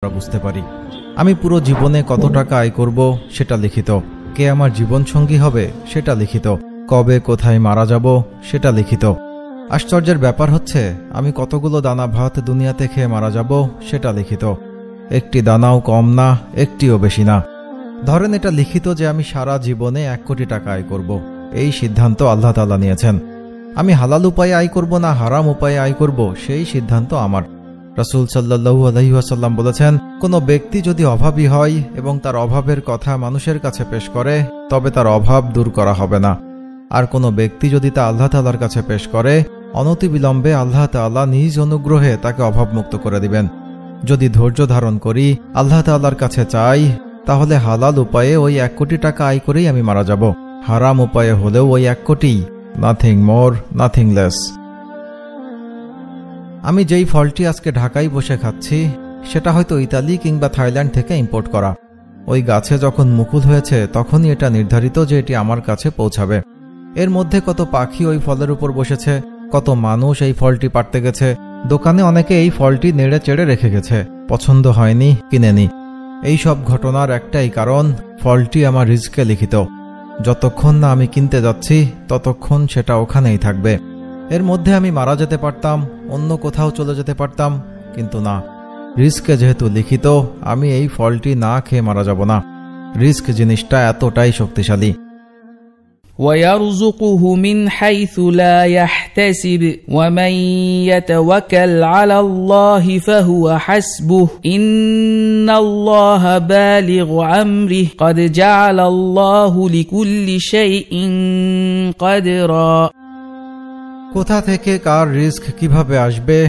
আমরা বুঝতে পারি। আমি পুরো জীবনে কত টাকা আয় করব সেটা লিখিত, কে আমার জীবনসঙ্গী হবে সেটা লিখিত, কবে কোথায় মারা যাব সেটা লিখিত। আশ্চর্যের ব্যাপার হচ্ছে আমি কতগুলো দানা ভাত দুনিয়াতে খেয়ে মারা যাব সেটা লিখিত। একটি দানাও কম না, একটিও বেশি না। ধরেন এটা লিখিত যে আমি সারা জীবনে 1 কোটি টাকা আয় করব। এই সিদ্ধান্ত আল্লাহ তাআলা নিয়েছেন। আমি হালাল উপায়ে আয় করব না হারাম উপায়ে আয় করব সেই সিদ্ধান্ত আমার। রাসূল সাল্লাল্লাহু আলাইহি ওয়াসাল্লাম বলেছেন, কোনো ব্যক্তি যদি অভাবী হয় এবং তার অভাবের কথা মানুষের কাছে পেশ করে তবে তার অভাব দূর করা হবে না। আর কোনো ব্যক্তি যদি তা আল্লাহ তাআলার কাছে পেশ করে অনতিবিলম্বে আল্লাহ তাআলা নিজ অনুগ্রহে তাকে অভাবমুক্ত করে দিবেন। যদি ধৈর্য ধারণ করি, আল্লাহ তাআলার কাছে চাই, তাহলে হালাল উপায়ে ওই 1 কোটি টাকা আয় করেই আমি মারা যাব। হারাম উপায়ে হলেও ওই 1 কোটি, নাথিং মোর নাথিং লেস। আমি যেই ফলটি আজকে ঢাকায় বসে খাচ্ছি সেটা হয়তো ইতালি কিংবা থাইল্যান্ড থেকে ইম্পোর্ট করা। ওই গাছে যখন মুকুল হয়েছে তখনই এটা নির্ধারিত যে এটি আমার কাছে পৌঁছাবে। এর মধ্যে কত পাখি ওই ফলের উপর বসেছে, কত মানুষ এই ফলটি পাড়তে গেছে, দোকানে অনেকে এই ফলটি নেড়ে চেড়ে রেখে গেছে, পছন্দ হয়নি কিনেনি। এই সব ঘটনার একটাই কারণ, ফলটি আমার রিজকে লিখিত। যতক্ষণ না আমি কিনতে যাচ্ছি ততক্ষণ সেটা ওখানেই থাকবে। এর মধ্যে আমি মারা যেতে পারতাম, অন্য কোথাও চলে যেতে পারতাম, কিন্তু না, রিস্কে যেহেতু লিখিত আমি এই ফলটি না খেয়ে মারা যাব না। রিস্ক জিনিসটা এতটাই শক্তিশালী। وَيَرْزُقُهُ مِنْ حَيْثُ لَا يَحْتَسِبُ وَمَنْ يَتَوَكَّلْ عَلَى اللَّهِ فَهُوَ حَسْبُهُ إِنَّ اللَّهَ بَالِغُ أَمْرِهِ قَدْ جَعَلَ اللَّهُ لِكُلِّ شَيْءٍ قَدْرًا। কোথা থেকে কার রিস্ক কিভাবে আসবে